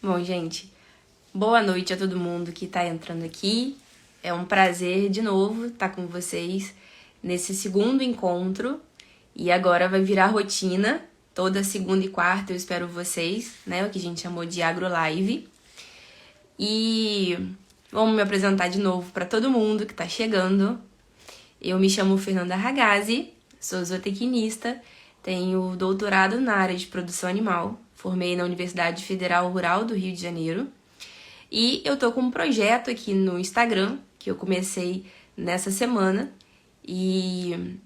Bom, gente, boa noite a todo mundo que tá entrando aqui. É um prazer de novo estar com vocês nesse segundo encontro. E agora vai virar rotina. Toda segunda e quarta eu espero vocês, né? O que a gente chamou de AgroLive. E vamos me apresentar de novo para todo mundo que tá chegando. Eu me chamo Fernanda Ragazzi, sou zootecnista, tenho doutorado na área de produção animal, formei na Universidade Federal Rural do Rio de Janeiro e eu tô com um projeto aqui no Instagram que eu comecei nessa semana e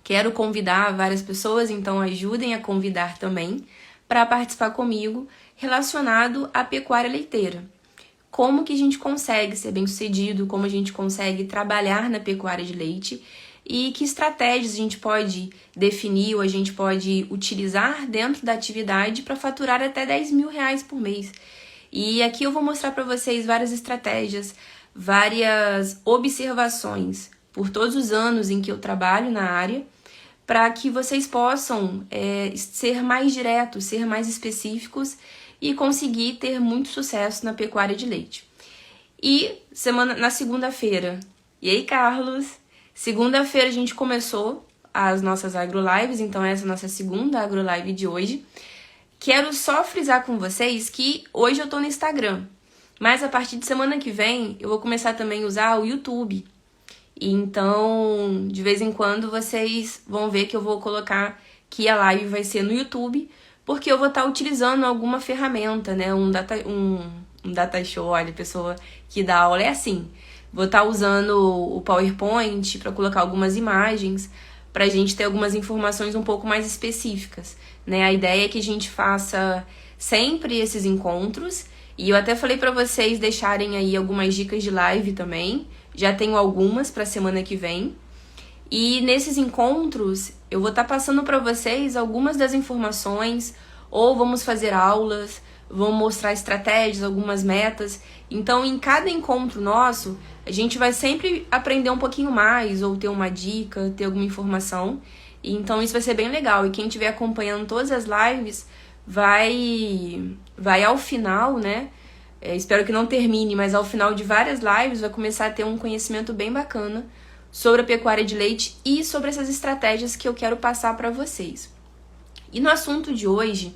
quero convidar várias pessoas, então ajudem a convidar também para participar comigo relacionado à pecuária leiteira. Como que a gente consegue ser bem-sucedido, como a gente consegue trabalhar na pecuária de leite e que estratégias a gente pode definir ou a gente pode utilizar dentro da atividade para faturar até R$10.000 por mês. E aqui eu vou mostrar para vocês várias estratégias, várias observações por todos os anos em que eu trabalho na área, para que vocês possam ser mais diretos, ser mais específicos e conseguir ter muito sucesso na pecuária de leite. E na segunda-feira, e aí, Carlos? Segunda-feira a gente começou as nossas AgroLives, então essa é a nossa segunda AgroLive de hoje. Quero só frisar com vocês que hoje eu tô no Instagram, mas a partir de semana que vem eu vou começar também a usar o YouTube. Então, de vez em quando vocês vão ver que eu vou colocar que a live vai ser no YouTube, porque eu vou estar utilizando alguma ferramenta, né? Um data show, olha, a pessoa que dá aula é assim. Vou estar usando o PowerPoint para colocar algumas imagens, para a gente ter algumas informações um pouco mais específicas, né? A ideia é que a gente faça sempre esses encontros, e eu até falei para vocês deixarem aí algumas dicas de live também, já tenho algumas para a semana que vem. E nesses encontros eu vou estar passando para vocês algumas das informações, ou vamos fazer aulas, vamos mostrar estratégias, algumas metas. Então, em cada encontro nosso, a gente vai sempre aprender um pouquinho mais, ou ter uma dica, ter alguma informação. Então, isso vai ser bem legal. E quem estiver acompanhando todas as lives vai ao final, né? Espero que não termine, mas ao final de várias lives vai começar a ter um conhecimento bem bacana sobre a pecuária de leite e sobre essas estratégias que eu quero passar para vocês. E no assunto de hoje,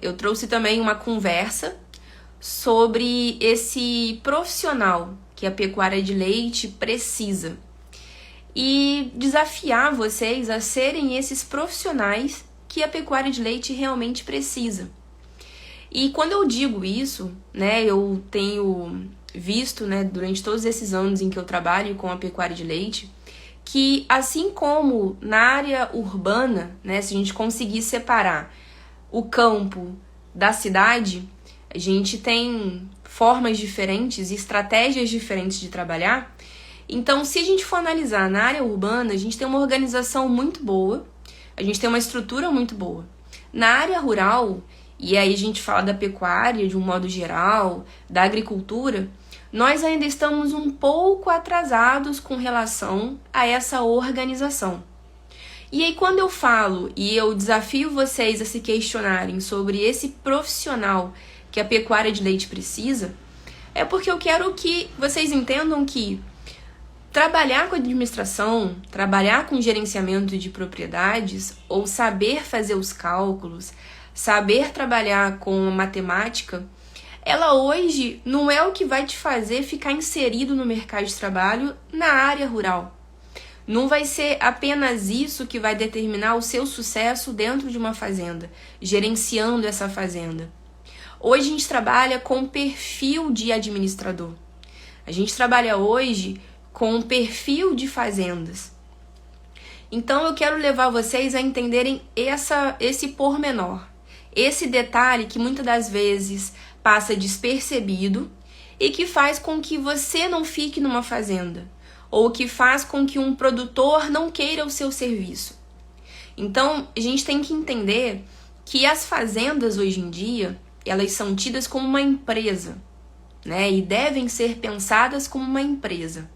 eu trouxe também uma conversa sobre esse profissional que a pecuária de leite precisa. E desafiar vocês a serem esses profissionais que a pecuária de leite realmente precisa. E quando eu digo isso, né, eu tenho visto, né, durante todos esses anos em que eu trabalho com a pecuária de leite, que assim como na área urbana, né, se a gente conseguir separar o campo da cidade, a gente tem formas diferentes e estratégias diferentes de trabalhar. Então, se a gente for analisar na área urbana, a gente tem uma organização muito boa, a gente tem uma estrutura muito boa. Na área rural, e aí a gente fala da pecuária de um modo geral, da agricultura, nós ainda estamos um pouco atrasados com relação a essa organização. E aí quando eu falo e eu desafio vocês a se questionarem sobre esse profissional que a pecuária de leite precisa, é porque eu quero que vocês entendam que trabalhar com administração, trabalhar com gerenciamento de propriedades, ou saber fazer os cálculos, saber trabalhar com matemática, ela hoje não é o que vai te fazer ficar inserido no mercado de trabalho na área rural. Não vai ser apenas isso que vai determinar o seu sucesso dentro de uma fazenda, gerenciando essa fazenda. Hoje a gente trabalha com perfil de administrador. A gente trabalha hoje com perfil de fazendas. Então eu quero levar vocês a entenderem esse pormenor, esse detalhe que muitas das vezes passa despercebido e que faz com que você não fique numa fazenda, ou que faz com que um produtor não queira o seu serviço. Então, a gente tem que entender que as fazendas hoje em dia, elas são tidas como uma empresa, né? E devem ser pensadas como uma empresa.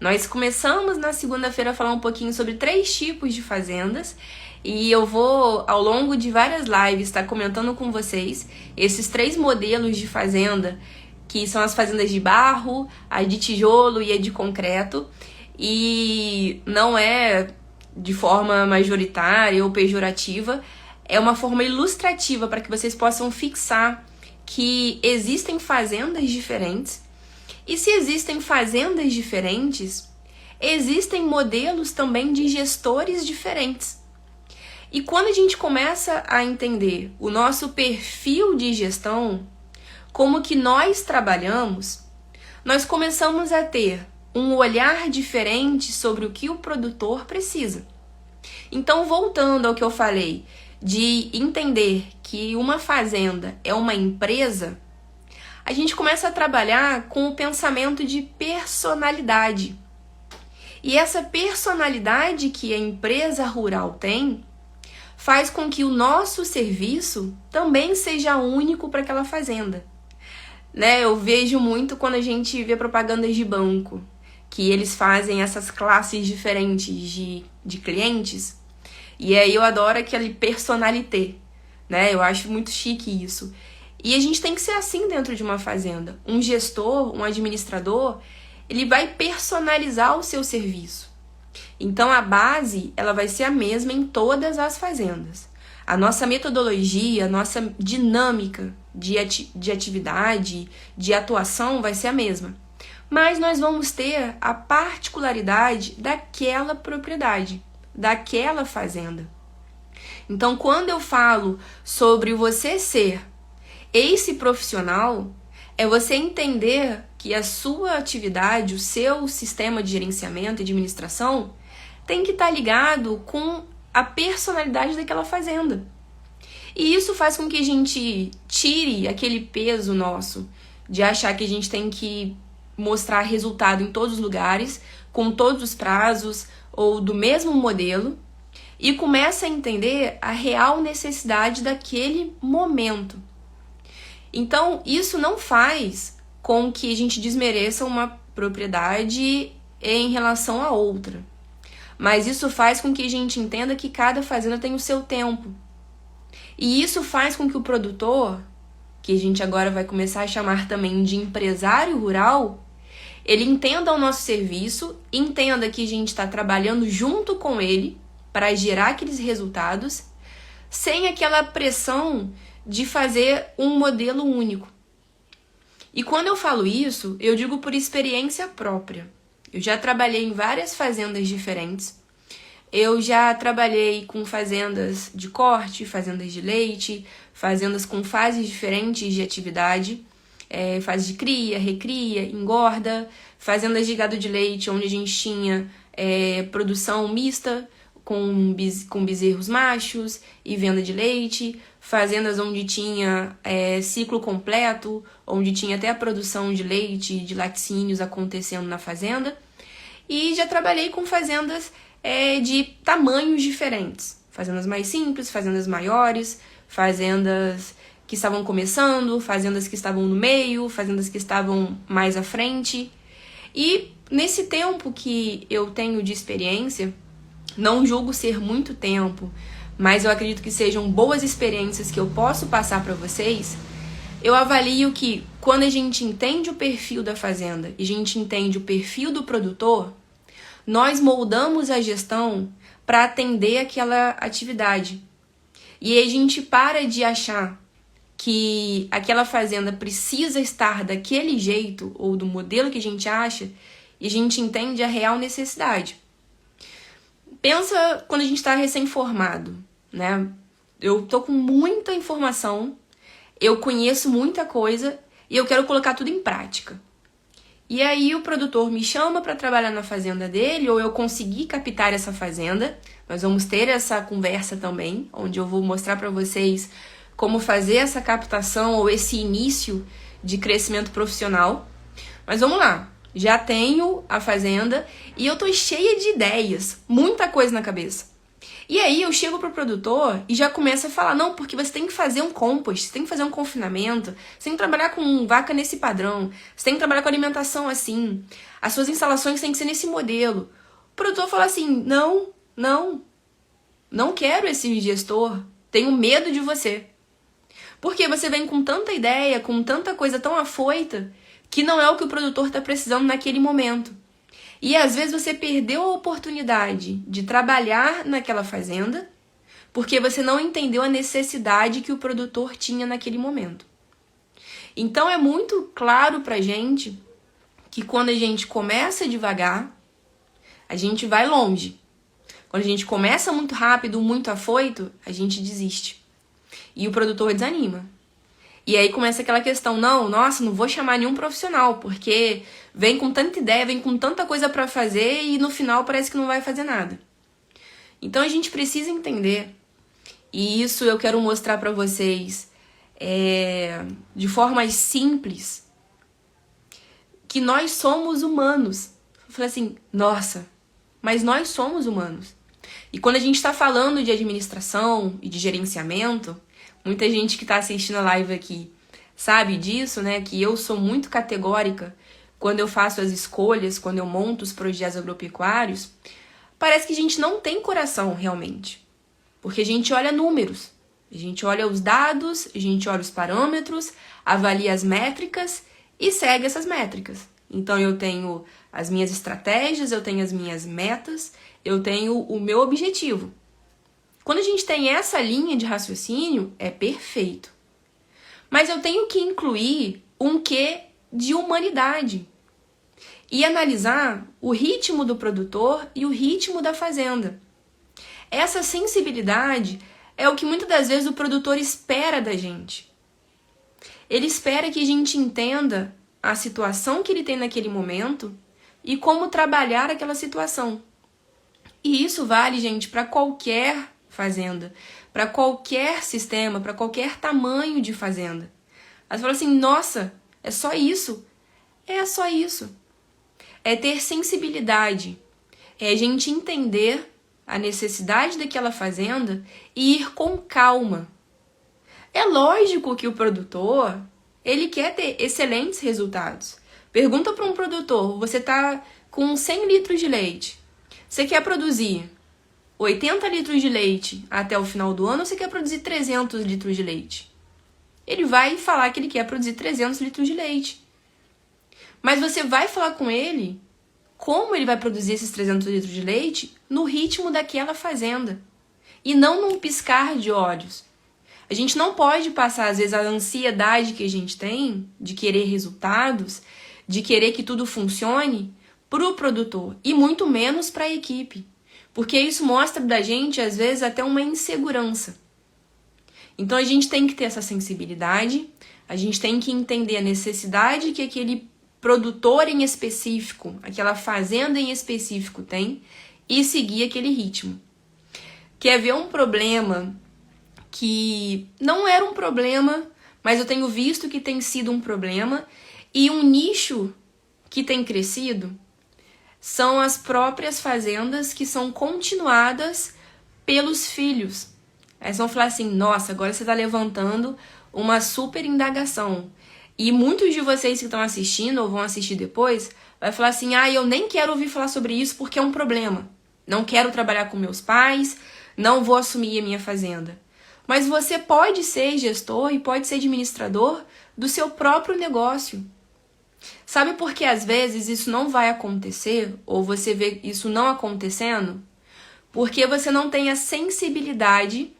Nós começamos na segunda-feira a falar um pouquinho sobre 3 tipos de fazendas E eu vou, ao longo de várias lives, estar comentando com vocês esses 3 modelos de fazenda, que são as fazendas de barro, a de tijolo e a de concreto. E não é de forma majoritária ou pejorativa, é uma forma ilustrativa para que vocês possam fixar que existem fazendas diferentes. E se existem fazendas diferentes, existem modelos também de gestores diferentes. E quando a gente começa a entender o nosso perfil de gestão, como que nós trabalhamos, nós começamos a ter um olhar diferente sobre o que o produtor precisa. Então, voltando ao que eu falei, de entender que uma fazenda é uma empresa, a gente começa a trabalhar com o pensamento de personalidade. E essa personalidade que a empresa rural tem faz com que o nosso serviço também seja único para aquela fazenda. Né? Eu vejo muito quando a gente vê propagandas de banco, que eles fazem essas classes diferentes de clientes. E aí eu adoro aquele personalité, né? Eu acho muito chique isso. E a gente tem que ser assim dentro de uma fazenda. Um gestor, um administrador, ele vai personalizar o seu serviço. Então a base, ela vai ser a mesma em todas as fazendas. A nossa metodologia, a nossa dinâmica de atividade, de atuação vai ser a mesma. Mas nós vamos ter a particularidade daquela propriedade, daquela fazenda. Então, quando eu falo sobre você ser esse profissional, é você entender que a sua atividade, o seu sistema de gerenciamento e de administração tem que estar ligado com a personalidade daquela fazenda. E isso faz com que a gente tire aquele peso nosso de achar que a gente tem que mostrar resultado em todos os lugares, com todos os prazos ou do mesmo modelo, e começa a entender a real necessidade daquele momento. Então, isso não faz com que a gente desmereça uma propriedade em relação a outra. Mas isso faz com que a gente entenda que cada fazenda tem o seu tempo. E isso faz com que o produtor, que a gente agora vai começar a chamar também de empresário rural, ele entenda o nosso serviço, entenda que a gente está trabalhando junto com ele para gerar aqueles resultados, sem aquela pressão de fazer um modelo único. E quando eu falo isso, eu digo por experiência própria. Eu já trabalhei em várias fazendas diferentes. Eu já trabalhei com fazendas de corte, fazendas de leite, fazendas com fases diferentes de atividade, fase de cria, recria, engorda, fazendas de gado de leite, onde a gente tinha produção mista, com bezerros machos e venda de leite, fazendas onde tinha ciclo completo, onde tinha até a produção de leite e de laticínios acontecendo na fazenda. E já trabalhei com fazendas de tamanhos diferentes. Fazendas mais simples, fazendas maiores, fazendas que estavam começando, fazendas que estavam no meio, fazendas que estavam mais à frente. E nesse tempo que eu tenho de experiência, não julgo ser muito tempo, mas eu acredito que sejam boas experiências que eu posso passar para vocês. Eu avalio que quando a gente entende o perfil da fazenda e a gente entende o perfil do produtor, nós moldamos a gestão para atender aquela atividade. E aí a gente para de achar que aquela fazenda precisa estar daquele jeito ou do modelo que a gente acha, e a gente entende a real necessidade. Pensa quando a gente está recém-formado, né? Eu tô com muita informação, eu conheço muita coisa e eu quero colocar tudo em prática. E aí o produtor me chama para trabalhar na fazenda dele, ou eu consegui captar essa fazenda. Nós vamos ter essa conversa também, onde eu vou mostrar para vocês como fazer essa captação ou esse início de crescimento profissional. Mas vamos lá. Já tenho a fazenda e eu tô cheia de ideias, muita coisa na cabeça. E aí eu chego pro produtor e já começo a falar, não, porque você tem que fazer um compost, você tem que fazer um confinamento, você tem que trabalhar com vaca nesse padrão, você tem que trabalhar com alimentação assim, as suas instalações têm que ser nesse modelo. O produtor fala assim, não, Não quero esse gestor, tenho medo de você. Porque você vem com tanta ideia, com tanta coisa tão afoita, que não é o que o produtor está precisando naquele momento. E às vezes você perdeu a oportunidade de trabalhar naquela fazenda, porque você não entendeu a necessidade que o produtor tinha naquele momento. Então é muito claro pra gente que quando a gente começa devagar, a gente vai longe. Quando a gente começa muito rápido, muito afoito, a gente desiste. E o produtor desanima. E aí começa aquela questão, não vou chamar nenhum profissional, porque vem com tanta ideia, vem com tanta coisa pra fazer e no final parece que não vai fazer nada. Então a gente precisa entender, e isso eu quero mostrar pra vocês de forma simples, que nós somos humanos. Eu falei assim, nossa, mas nós somos humanos. E quando a gente está falando de administração e de gerenciamento, muita gente que está assistindo a live aqui sabe disso, né? Que eu sou muito categórica quando eu faço as escolhas, quando eu monto os projetos agropecuários. Parece que a gente não tem coração realmente. Porque a gente olha números, a gente olha os dados, a gente olha os parâmetros, avalia as métricas e segue essas métricas. Então eu tenho as minhas estratégias, eu tenho as minhas metas, eu tenho o meu objetivo. Quando a gente tem essa linha de raciocínio, é perfeito. Mas eu tenho que incluir um quê de humanidade e analisar o ritmo do produtor e o ritmo da fazenda. Essa sensibilidade é o que muitas das vezes o produtor espera da gente. Ele espera que a gente entenda a situação que ele tem naquele momento e como trabalhar aquela situação. E isso vale, gente, para qualquer fazenda, para qualquer sistema, para qualquer tamanho de fazenda. Aí você fala assim, nossa, é só isso? É só isso. É ter sensibilidade, é a gente entender a necessidade daquela fazenda e ir com calma. É lógico que o produtor, ele quer ter excelentes resultados. Pergunta para um produtor, você está com 100 litros de leite, você quer produzir 80 litros de leite até o final do ano ou você quer produzir 300 litros de leite? Ele vai falar que ele quer produzir 300 litros de leite. Mas você vai falar com ele como ele vai produzir esses 300 litros de leite no ritmo daquela fazenda. E não num piscar de olhos. A gente não pode passar, às vezes, a ansiedade que a gente tem de querer resultados, de querer que tudo funcione para o produtor e muito menos para a equipe. Porque isso mostra da gente, às vezes, até uma insegurança. Então a gente tem que ter essa sensibilidade, a gente tem que entender a necessidade que aquele produtor em específico, aquela fazenda em específico tem e seguir aquele ritmo. Quer ver um problema que não era um problema, mas eu tenho visto que tem sido um problema e um nicho que tem crescido? São as próprias fazendas que são continuadas pelos filhos. Aí vocês vão falar assim, nossa, agora você está levantando uma super indagação. E muitos de vocês que estão assistindo ou vão assistir depois, vai falar assim, eu nem quero ouvir falar sobre isso porque é um problema. Não quero trabalhar com meus pais, não vou assumir a minha fazenda. Mas você pode ser gestor e pode ser administrador do seu próprio negócio. Sabe por que às vezes isso não vai acontecer, ou você vê isso não acontecendo? Porque você não tem a sensibilidade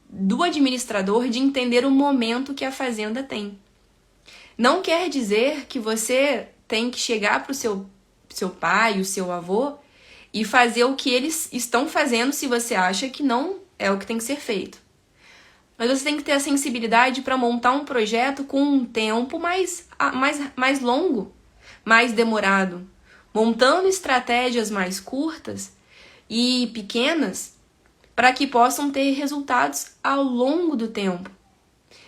do administrador de entender o momento que a fazenda tem. Não quer dizer que você tem que chegar para o seu pai, o seu avô, e fazer o que eles estão fazendo se você acha que não é o que tem que ser feito. Mas você tem que ter a sensibilidade para montar um projeto com um tempo mais longo, mais demorado, montando estratégias mais curtas e pequenas para que possam ter resultados ao longo do tempo.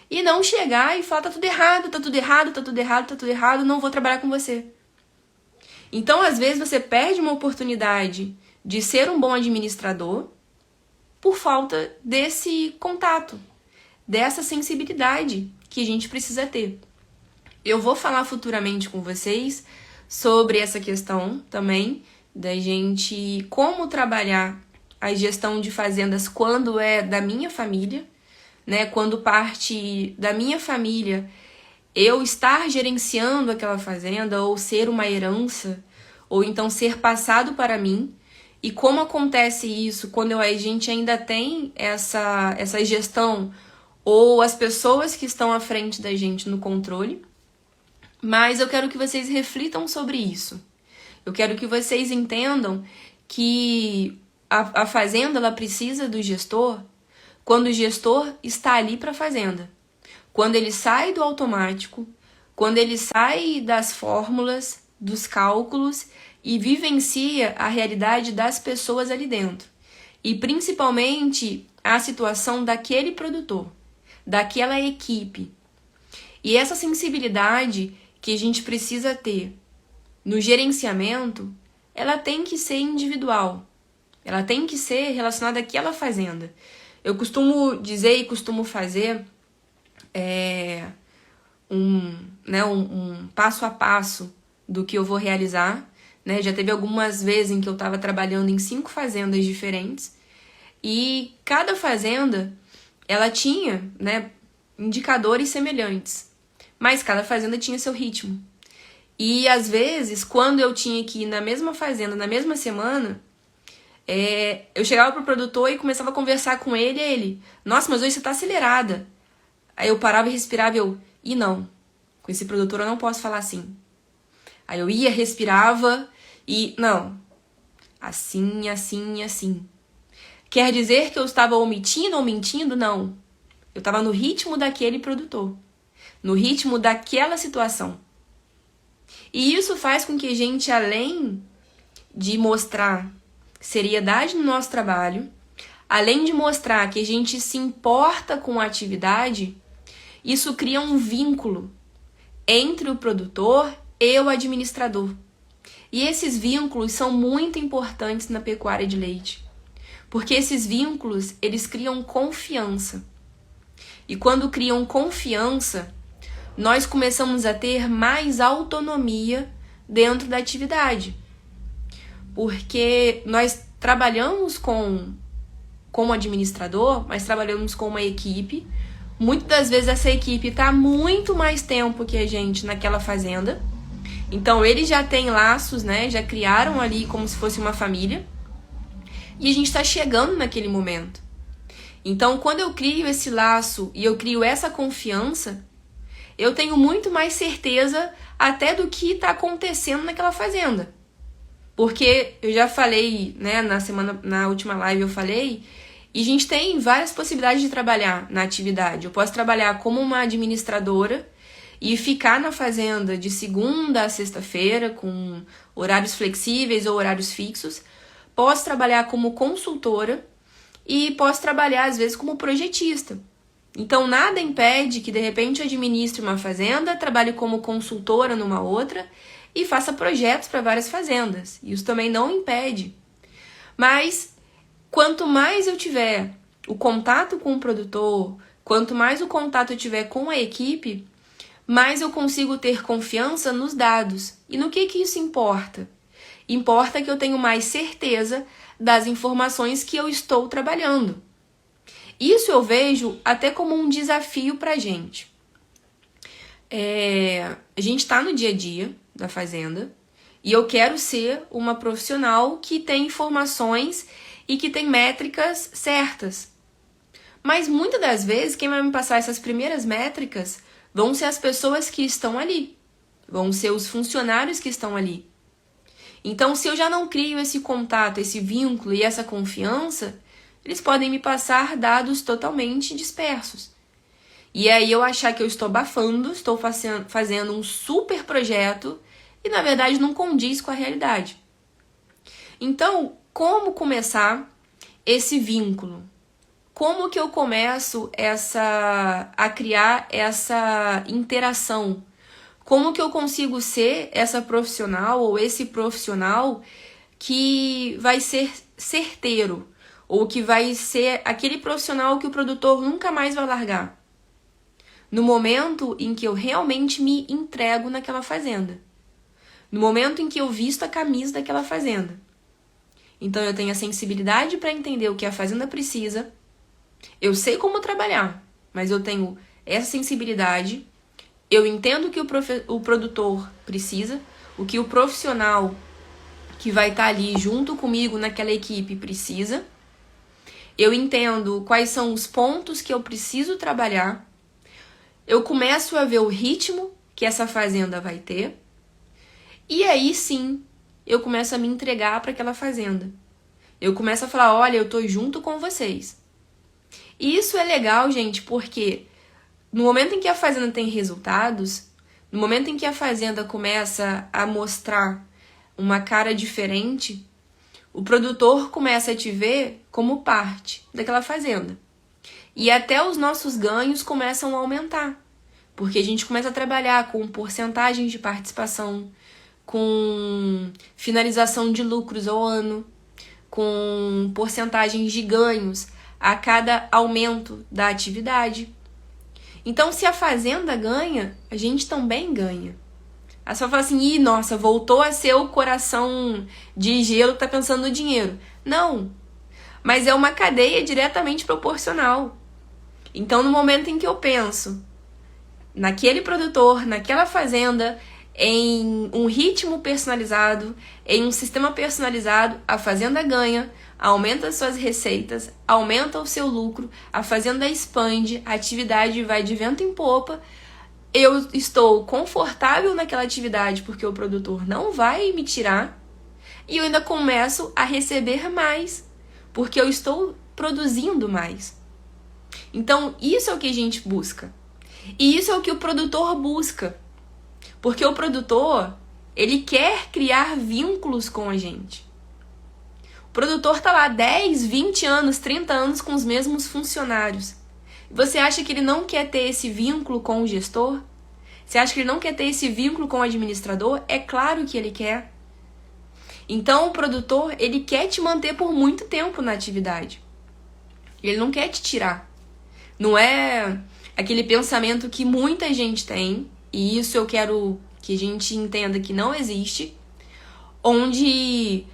E não chegar e falar, tá tudo errado, tá tudo errado, tá tudo errado, tá tudo errado, não vou trabalhar com você. Então, às vezes, você perde uma oportunidade de ser um bom administrador por falta desse contato, dessa sensibilidade que a gente precisa ter. Eu vou falar futuramente com vocês sobre essa questão também, da gente como trabalhar a gestão de fazendas quando é da minha família, né? Quando parte da minha família eu estar gerenciando aquela fazenda ou ser uma herança, ou então ser passado para mim. E como acontece isso quando a gente ainda tem essa gestão ou as pessoas que estão à frente da gente no controle. Mas eu quero que vocês reflitam sobre isso. Eu quero que vocês entendam que a fazenda ela precisa do gestor quando o gestor está ali para a fazenda. Quando ele sai do automático, quando ele sai das fórmulas, dos cálculos e vivencia a realidade das pessoas ali dentro. E principalmente a situação daquele produtor, daquela equipe. E essa sensibilidade que a gente precisa ter no gerenciamento, ela tem que ser individual. Ela tem que ser relacionada àquela fazenda. Eu costumo dizer e costumo fazer um passo a passo do que eu vou realizar. Né? Já teve algumas vezes em que eu estava trabalhando em 5 fazendas diferentes e cada fazenda ela tinha, né, indicadores semelhantes, mas cada fazenda tinha seu ritmo. E às vezes, quando eu tinha que ir na mesma fazenda, na mesma semana, eu chegava pro produtor e começava a conversar com ele, e ele, nossa, mas hoje você tá acelerada. Aí eu parava e respirava e não, com esse produtor eu não posso falar assim. Aí eu ia, respirava e, não, assim, assim, assim. Quer dizer que eu estava omitindo ou mentindo? Não. Eu estava no ritmo daquele produtor, no ritmo daquela situação. E isso faz com que a gente, além de mostrar seriedade no nosso trabalho, além de mostrar que a gente se importa com a atividade, isso cria um vínculo entre o produtor e o administrador. E esses vínculos são muito importantes na pecuária de leite, porque esses vínculos, eles criam confiança. E quando criam confiança, nós começamos a ter mais autonomia dentro da atividade. Porque nós trabalhamos como administrador, mas trabalhamos com uma equipe. Muitas das vezes essa equipe está muito mais tempo que a gente naquela fazenda. Então eles já têm laços, né? Já criaram ali como se fosse uma família. E a gente está chegando naquele momento. Então quando eu crio esse laço e eu crio essa confiança, eu tenho muito mais certeza até do que está acontecendo naquela fazenda. Porque eu já falei, né, na última live eu falei, e a gente tem várias possibilidades de trabalhar na atividade. Eu posso trabalhar como uma administradora e ficar na fazenda de segunda a sexta-feira, com horários flexíveis ou horários fixos. Posso trabalhar como consultora e posso trabalhar, às vezes, como projetista. Então, nada impede que, de repente, eu administre uma fazenda, trabalhe como consultora numa outra e faça projetos para várias fazendas. Isso também não impede. Mas, quanto mais eu tiver o contato com o produtor, quanto mais o contato eu tiver com a equipe, mais eu consigo ter confiança nos dados. E no que isso importa? Importa que eu tenho mais certeza das informações que eu estou trabalhando. Isso eu vejo até como um desafio para a gente. A gente está no dia a dia da fazenda e eu quero ser uma profissional que tem informações e que tem métricas certas. Mas muitas das vezes quem vai me passar essas primeiras métricas vão ser as pessoas que estão ali, vão ser os funcionários que estão ali. Então, se eu já não crio esse contato, esse vínculo e essa confiança, eles podem me passar dados totalmente dispersos. E aí eu achar que eu estou abafando, estou fazendo um super projeto e, na verdade, não condiz com a realidade. Então, como começar esse vínculo? Como que eu começo a criar essa interação? Como que eu consigo ser essa profissional ou esse profissional que vai ser certeiro? Ou que vai ser aquele profissional que o produtor nunca mais vai largar? No momento em que eu realmente me entrego naquela fazenda. No momento em que eu visto a camisa daquela fazenda. Então eu tenho a sensibilidade para entender o que a fazenda precisa. Eu sei como trabalhar, mas eu tenho essa sensibilidade. Eu entendo o que o produtor precisa, o que o profissional que vai estar ali junto comigo naquela equipe precisa. Eu entendo quais são os pontos que eu preciso trabalhar. Eu começo a ver o ritmo que essa fazenda vai ter. E aí sim, eu começo a me entregar para aquela fazenda. Eu começo a falar, olha, eu tô junto com vocês. E isso é legal, gente, porque no momento em que a fazenda tem resultados, no momento em que a fazenda começa a mostrar uma cara diferente, o produtor começa a te ver como parte daquela fazenda. E até os nossos ganhos começam a aumentar, porque a gente começa a trabalhar com porcentagens de participação, com finalização de lucros ao ano, com porcentagens de ganhos a cada aumento da atividade. Então, se a fazenda ganha, a gente também ganha. Aí você fala assim, ih, nossa, voltou a ser o coração de gelo que tá pensando no dinheiro. Não, mas é uma cadeia diretamente proporcional. Então, no momento em que eu penso naquele produtor, naquela fazenda, em um ritmo personalizado, em um sistema personalizado, a fazenda ganha, aumenta as suas receitas, aumenta o seu lucro, a fazenda expande, a atividade vai de vento em popa, eu estou confortável naquela atividade porque o produtor não vai me tirar e eu ainda começo a receber mais porque eu estou produzindo mais. Então, isso é o que a gente busca. E isso é o que o produtor busca. Porque o produtor, ele quer criar vínculos com a gente. O produtor tá lá 10, 20 anos, 30 anos com os mesmos funcionários. Você acha que ele não quer ter esse vínculo com o gestor? Você acha que ele não quer ter esse vínculo com o administrador? É claro que ele quer. Então, o produtor, ele quer te manter por muito tempo na atividade. Ele não quer te tirar. Não é aquele pensamento que muita gente tem, e isso eu quero que a gente entenda que não existe, onde,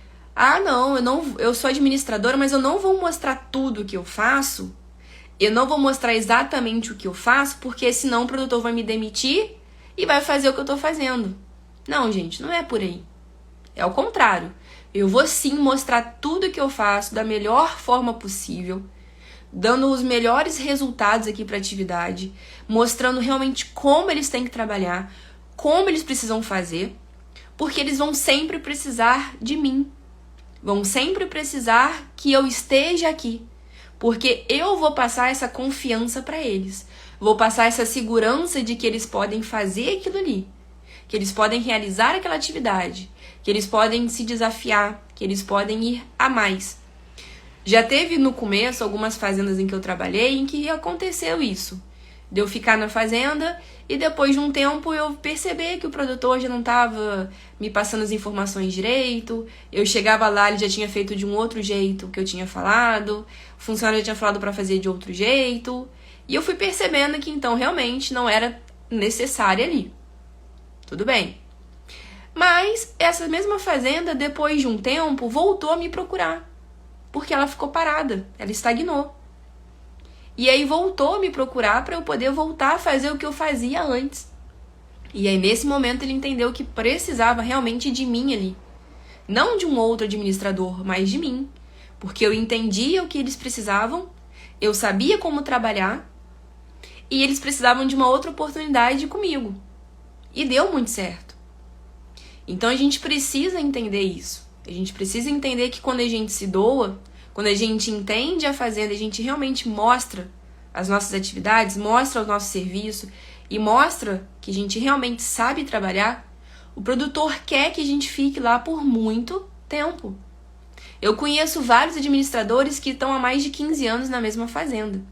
eu sou administradora, mas eu não vou mostrar tudo o que eu faço, eu não vou mostrar exatamente o que eu faço, porque senão o produtor vai me demitir e vai fazer o que eu tô fazendo. Não, gente, não é por aí. É o contrário. Eu vou sim mostrar tudo o que eu faço da melhor forma possível, dando os melhores resultados aqui para a atividade, mostrando realmente como eles têm que trabalhar, como eles precisam fazer, porque eles vão sempre precisar de mim. Vão sempre precisar que eu esteja aqui, porque eu vou passar essa confiança para eles. Vou passar essa segurança de que eles podem fazer aquilo ali, que eles podem realizar aquela atividade, que eles podem se desafiar, que eles podem ir a mais. Já teve no começo algumas fazendas em que eu trabalhei em que aconteceu isso. De eu ficar na fazenda e depois de um tempo eu perceber que o produtor já não estava me passando as informações direito. Eu chegava lá, ele já tinha feito de um outro jeito que eu tinha falado. O funcionário já tinha falado para fazer de outro jeito. E eu fui percebendo que então realmente não era necessário ali. Tudo bem. Mas essa mesma fazenda, depois de um tempo, voltou a me procurar. Porque ela ficou parada, ela estagnou. E aí voltou a me procurar para eu poder voltar a fazer o que eu fazia antes. E aí nesse momento ele entendeu que precisava realmente de mim ali. Não de um outro administrador, mas de mim. Porque eu entendia o que eles precisavam, eu sabia como trabalhar, e eles precisavam de uma outra oportunidade comigo. E deu muito certo. Então a gente precisa entender isso. A gente precisa entender que quando a gente se doa, quando a gente entende a fazenda, a gente realmente mostra as nossas atividades, mostra o nosso serviço e mostra que a gente realmente sabe trabalhar, o produtor quer que a gente fique lá por muito tempo. Eu conheço vários administradores que estão há mais de 15 anos na mesma fazenda,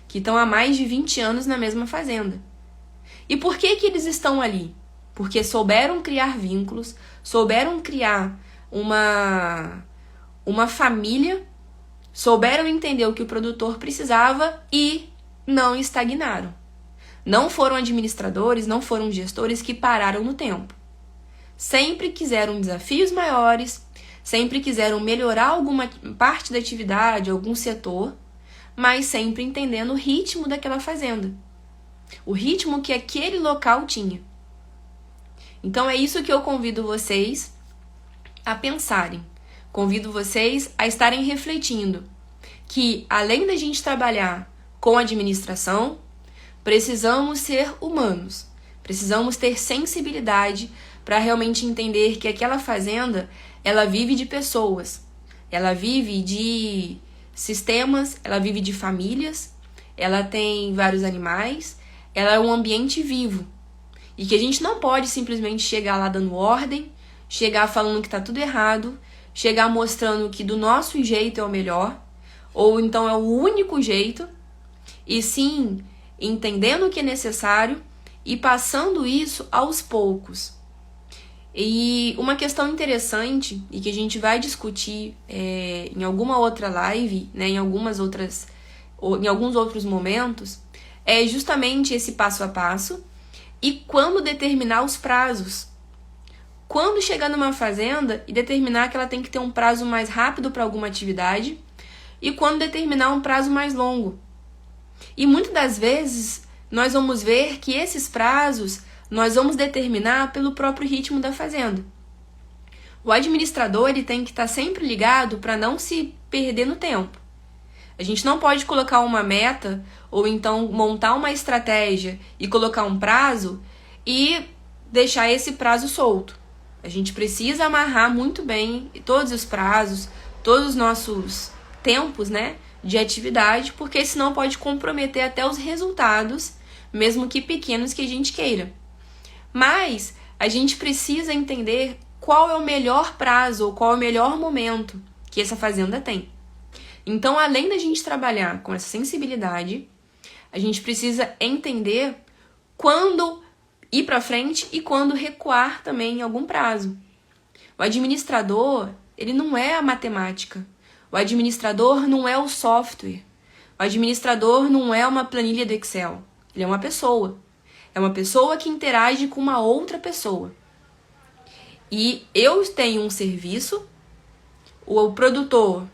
que estão há mais de 20 anos na mesma fazenda. E por que que eles estão ali? Porque souberam criar vínculos, souberam criar uma família, souberam entender o que o produtor precisava e não estagnaram. Não foram administradores, não foram gestores que pararam no tempo. Sempre quiseram desafios maiores, sempre quiseram melhorar alguma parte da atividade, algum setor, mas sempre entendendo o ritmo daquela fazenda, o ritmo que aquele local tinha. Então é isso que eu convido vocês a pensarem, convido vocês a estarem refletindo que, além da gente trabalhar com administração, precisamos ser humanos, precisamos ter sensibilidade para realmente entender que aquela fazenda, ela vive de pessoas, ela vive de sistemas, ela vive de famílias, ela tem vários animais, ela é um ambiente vivo. E que a gente não pode simplesmente chegar lá dando ordem, chegar falando que tá tudo errado, chegar mostrando que do nosso jeito é o melhor, ou então é o único jeito, e sim entendendo o que é necessário e passando isso aos poucos. E uma questão interessante, e que a gente vai discutir em alguma outra live, né, em alguns outros momentos, é justamente esse passo a passo e quando determinar os prazos. Quando chegar numa fazenda e determinar que ela tem que ter um prazo mais rápido para alguma atividade e quando determinar um prazo mais longo. E muitas das vezes nós vamos ver que esses prazos nós vamos determinar pelo próprio ritmo da fazenda. O administrador ele tem que estar sempre ligado para não se perder no tempo. A gente não pode colocar uma meta ou então montar uma estratégia e colocar um prazo e deixar esse prazo solto. A gente precisa amarrar muito bem todos os prazos, todos os nossos tempos, né, de atividade, porque senão pode comprometer até os resultados, mesmo que pequenos, que a gente queira. Mas a gente precisa entender qual é o melhor prazo ou qual é o melhor momento que essa fazenda tem. Então, além da gente trabalhar com essa sensibilidade, a gente precisa entender quando ir para frente e quando recuar também em algum prazo. O administrador, ele não é a matemática. O administrador não é o software. O administrador não é uma planilha do Excel. Ele é uma pessoa. É uma pessoa que interage com uma outra pessoa. E eu tenho um serviço, o produtor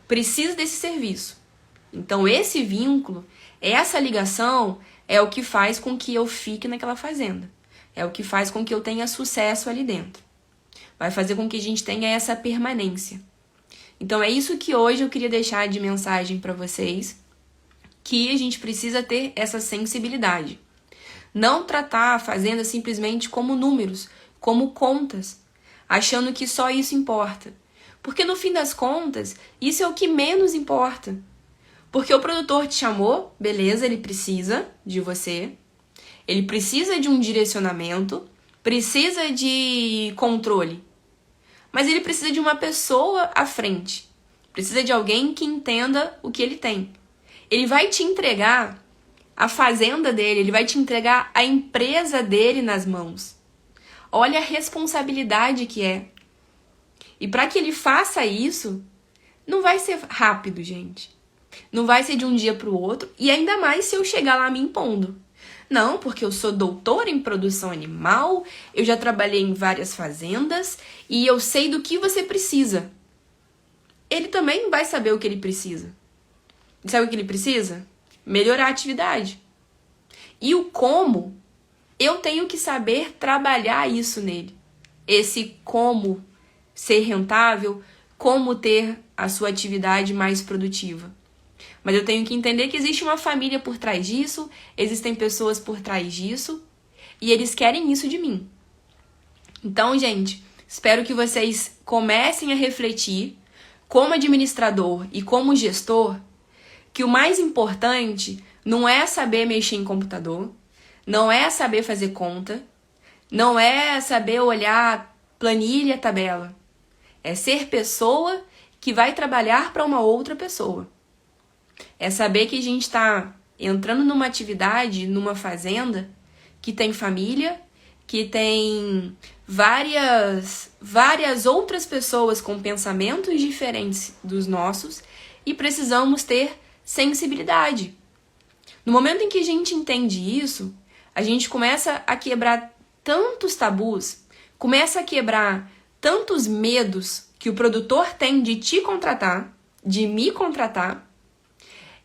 precisa desse serviço. Então, esse vínculo, essa ligação, é o que faz com que eu fique naquela fazenda. É o que faz com que eu tenha sucesso ali dentro. Vai fazer com que a gente tenha essa permanência. Então, é isso que hoje eu queria deixar de mensagem para vocês, que a gente precisa ter essa sensibilidade. Não tratar a fazenda simplesmente como números, como contas, achando que só isso importa. Porque no fim das contas, isso é o que menos importa. Porque o produtor te chamou, beleza, ele precisa de você, ele precisa de um direcionamento, precisa de controle. Mas ele precisa de uma pessoa à frente, precisa de alguém que entenda o que ele tem. Ele vai te entregar a fazenda dele, ele vai te entregar a empresa dele nas mãos. Olha a responsabilidade que é. E para que ele faça isso, não vai ser rápido, gente. Não vai ser de um dia para o outro, e ainda mais se eu chegar lá me impondo. Não, porque eu sou doutora em produção animal, eu já trabalhei em várias fazendas e eu sei do que você precisa. Ele também vai saber o que ele precisa. E sabe o que ele precisa? Melhorar a atividade. E o como, eu tenho que saber trabalhar isso nele. Esse como ser rentável, como ter a sua atividade mais produtiva. Mas eu tenho que entender que existe uma família por trás disso, existem pessoas por trás disso, e eles querem isso de mim. Então, gente, espero que vocês comecem a refletir, como administrador e como gestor, que o mais importante não é saber mexer em computador, não é saber fazer conta, não é saber olhar planilha, tabela. É ser pessoa que vai trabalhar para uma outra pessoa. É saber que a gente está entrando numa atividade, numa fazenda, que tem família, que tem várias outras pessoas com pensamentos diferentes dos nossos e precisamos ter sensibilidade. No momento em que a gente entende isso, a gente começa a quebrar tantos tabus, começa a quebrar tantos medos que que o produtor tem de te contratar, de me contratar,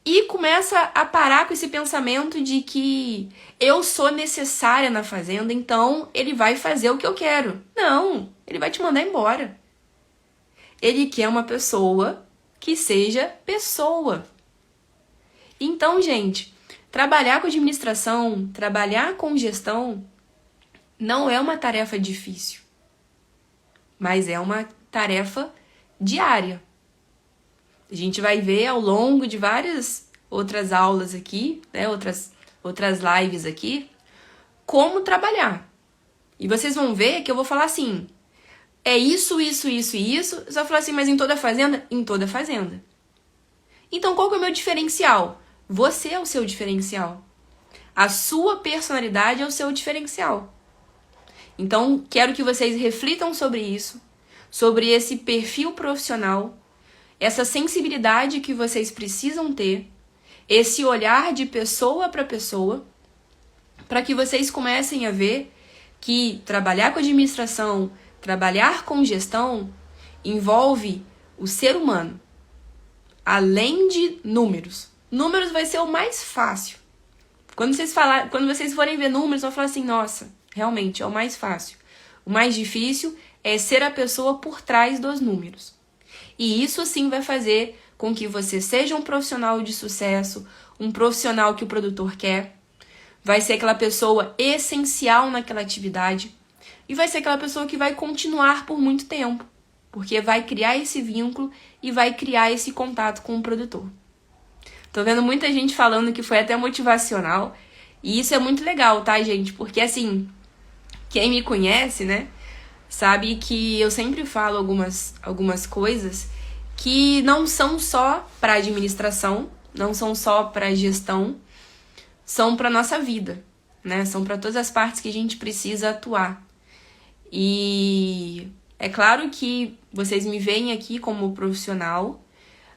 e começa a parar com esse pensamento de que eu sou necessária na fazenda, então ele vai fazer o que eu quero. Não, ele vai te mandar embora. Ele quer uma pessoa que seja pessoa. Então, gente, trabalhar com administração, trabalhar com gestão, não é uma tarefa difícil, mas é uma tarefa diária. A gente vai ver ao longo de várias outras aulas aqui, né, outras lives aqui, como trabalhar. E vocês vão ver que eu vou falar assim, é isso, isso, isso e isso. Você vai falar assim, mas em toda fazenda? Em toda fazenda. Então qual que é o meu diferencial? Você é o seu diferencial. A sua personalidade é o seu diferencial. Então quero que vocês reflitam sobre isso, sobre esse perfil profissional, essa sensibilidade que vocês precisam ter, esse olhar de pessoa para pessoa, para que vocês comecem a ver que trabalhar com administração, trabalhar com gestão, envolve o ser humano, além de números. Números vai ser o mais fácil. Quando vocês forem ver números, vão falar assim, nossa, realmente é o mais fácil. O mais difícil é ser a pessoa por trás dos números. E isso sim vai fazer com que você seja um profissional de sucesso, um profissional que o produtor quer. Vai ser aquela pessoa essencial naquela atividade. E vai ser aquela pessoa que vai continuar por muito tempo. Porque vai criar esse vínculo e vai criar esse contato com o produtor. Tô vendo muita gente falando que foi até motivacional. E isso é muito legal, tá, gente? Porque assim, quem me conhece, né, sabe que eu sempre falo algumas coisas que não são só para administração, não são só para gestão, são para nossa vida, né? São para todas as partes que a gente precisa atuar. E é claro que vocês me veem aqui como profissional,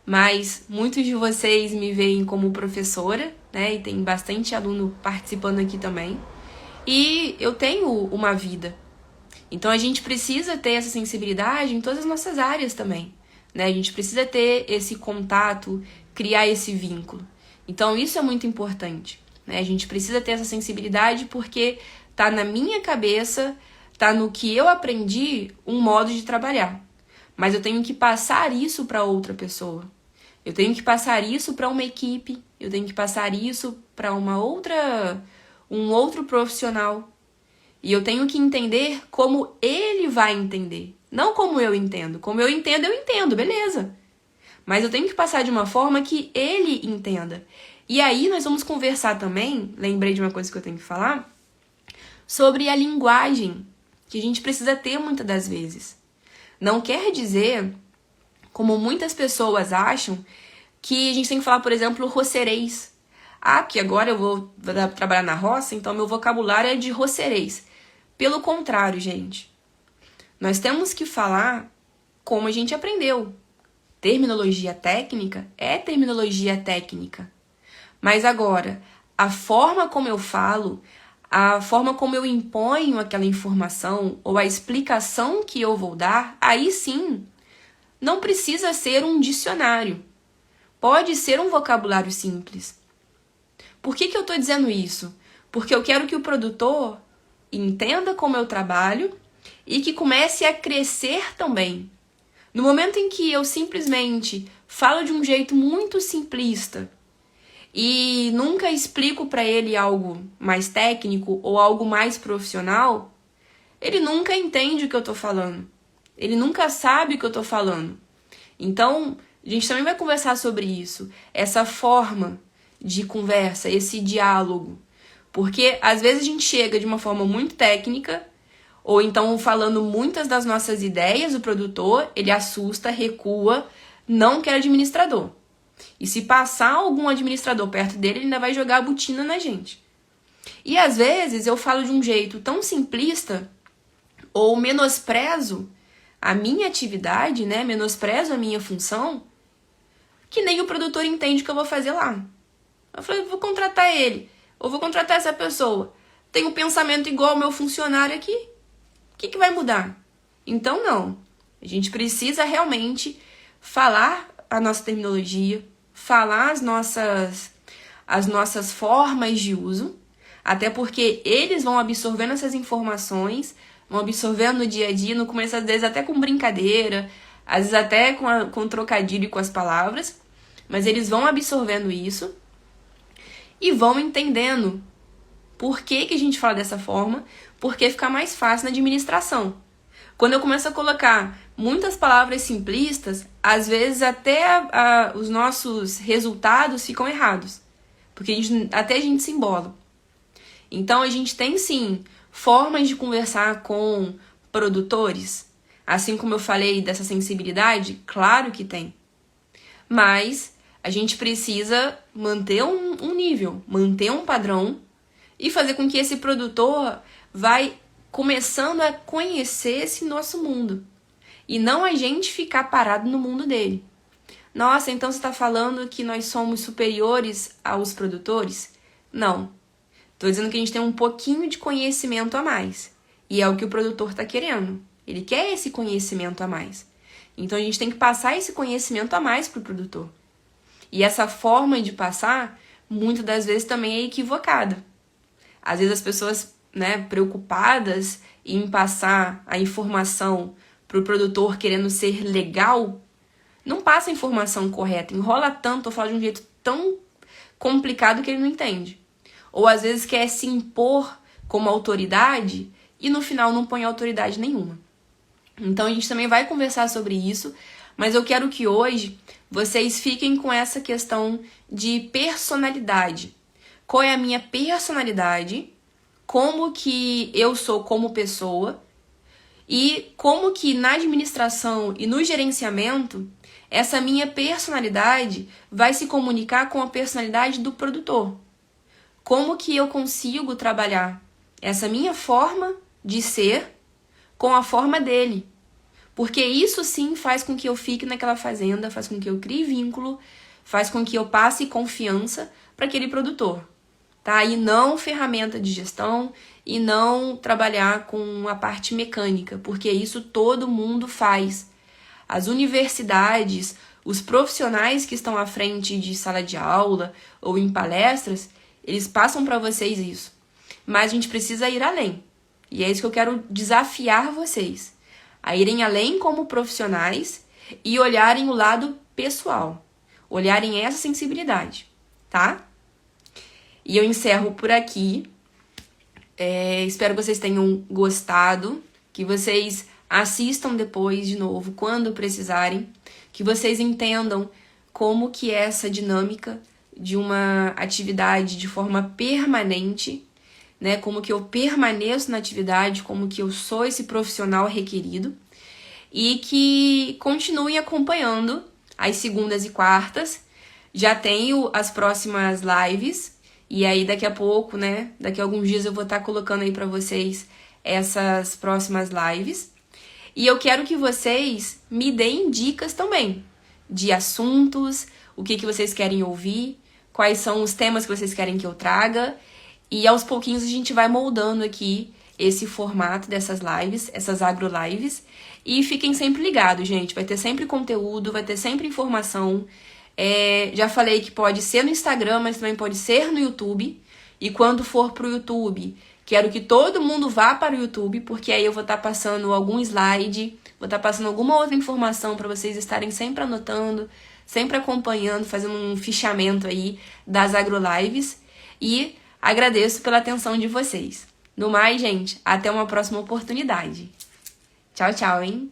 mas muitos de vocês me veem como professora, né? E tem bastante aluno participando aqui também. E eu tenho uma vida. Então a gente precisa ter essa sensibilidade em todas as nossas áreas também, né? A gente precisa ter esse contato, criar esse vínculo. Então isso é muito importante, né? A gente precisa ter essa sensibilidade porque tá na minha cabeça, tá no que eu aprendi um modo de trabalhar. Mas eu tenho que passar isso para outra pessoa. Eu tenho que passar isso para uma equipe, eu tenho que passar isso para um outro profissional. E eu tenho que entender como ele vai entender. Não como eu entendo. Como eu entendo, beleza. Mas eu tenho que passar de uma forma que ele entenda. E aí nós vamos conversar também, lembrei de uma coisa que eu tenho que falar, sobre a linguagem que a gente precisa ter muitas das vezes. Não quer dizer, como muitas pessoas acham, que a gente tem que falar, por exemplo, roceirês. Ah, que agora eu vou trabalhar na roça, então meu vocabulário é de roceirês. Pelo contrário, gente. Nós temos que falar como a gente aprendeu. Terminologia técnica é terminologia técnica. Mas agora, a forma como eu falo, a forma como eu imponho aquela informação ou a explicação que eu vou dar, aí sim, não precisa ser um dicionário. Pode ser um vocabulário simples. Por que eu estou dizendo isso? Porque eu quero que o produtor entenda como eu trabalho e que comece a crescer também. No momento em que eu simplesmente falo de um jeito muito simplista e nunca explico para ele algo mais técnico ou algo mais profissional, ele nunca entende o que eu estou falando. Ele nunca sabe o que eu estou falando. Então, a gente também vai conversar sobre isso. Essa forma de conversa, esse diálogo. Porque às vezes a gente chega de uma forma muito técnica, ou então falando muitas das nossas ideias, o produtor, ele assusta, recua, não quer administrador. E se passar algum administrador perto dele, ele ainda vai jogar a botina na gente. E às vezes eu falo de um jeito tão simplista, ou menosprezo a minha atividade, né? Menosprezo a minha função, que nem o produtor entende o que eu vou fazer lá. Eu falei, vou contratar ele, ou vou contratar essa pessoa. Tem um pensamento igual ao meu funcionário aqui. O que vai mudar? Então, não. A gente precisa realmente falar a nossa terminologia, falar as nossas formas de uso, até porque eles vão absorvendo essas informações, vão absorvendo no dia a dia, no começo às vezes até com brincadeira, às vezes até com trocadilho com as palavras, mas eles vão absorvendo isso e vão entendendo por que a gente fala dessa forma, porque fica mais fácil na administração. Quando eu começo a colocar muitas palavras simplistas, às vezes até os nossos resultados ficam errados, porque até a gente se embola. Então a gente tem sim formas de conversar com produtores, assim como eu falei dessa sensibilidade, claro que tem. Mas a gente precisa manter um nível, manter um padrão e fazer com que esse produtor vai começando a conhecer esse nosso mundo. E não a gente ficar parado no mundo dele. Nossa, então você está falando que nós somos superiores aos produtores? Não. Estou dizendo que a gente tem um pouquinho de conhecimento a mais. E é o que o produtor está querendo. Ele quer esse conhecimento a mais. Então a gente tem que passar esse conhecimento a mais para o produtor. E essa forma de passar, muitas das vezes também é equivocada. Às vezes as pessoas, preocupadas em passar a informação para o produtor querendo ser legal, não passa a informação correta, enrola tanto ou fala de um jeito tão complicado que ele não entende. Ou às vezes quer se impor como autoridade e no final não põe autoridade nenhuma. Então a gente também vai conversar sobre isso, mas eu quero que hoje vocês fiquem com essa questão de personalidade. Qual é a minha personalidade? Como que eu sou como pessoa? E como que na administração e no gerenciamento, essa minha personalidade vai se comunicar com a personalidade do produtor? Como que eu consigo trabalhar essa minha forma de ser com a forma dele? Porque isso sim faz com que eu fique naquela fazenda, faz com que eu crie vínculo, faz com que eu passe confiança para aquele produtor, tá? E não ferramenta de gestão e não trabalhar com a parte mecânica, porque isso todo mundo faz. As universidades, os profissionais que estão à frente de sala de aula ou em palestras, eles passam para vocês isso. Mas a gente precisa ir além. E é isso que eu quero desafiar vocês. A irem além como profissionais e olharem o lado pessoal. Olharem essa sensibilidade, tá? E eu encerro por aqui. Espero que vocês tenham gostado, que vocês assistam depois de novo, quando precisarem, que vocês entendam como que é essa dinâmica de uma atividade de forma permanente, né? Como que eu permaneço na atividade, como que eu sou esse profissional requerido e que continuem acompanhando as segundas e quartas. Já tenho as próximas lives e aí daqui a pouco, daqui a alguns dias eu vou estar colocando aí para vocês essas próximas lives. E eu quero que vocês me deem dicas também de assuntos, o que vocês querem ouvir, quais são os temas que vocês querem que eu traga. E aos pouquinhos a gente vai moldando aqui esse formato dessas lives, essas agro-lives. E fiquem sempre ligados, gente. Vai ter sempre conteúdo, vai ter sempre informação. Já falei que pode ser no Instagram, mas também pode ser no YouTube. E quando for pro YouTube, quero que todo mundo vá para o YouTube, porque aí eu vou estar passando algum slide, vou estar passando alguma outra informação para vocês estarem sempre anotando, sempre acompanhando, fazendo um fichamento aí das agro-lives. E agradeço pela atenção de vocês. No mais, gente, até uma próxima oportunidade. Tchau, tchau, hein?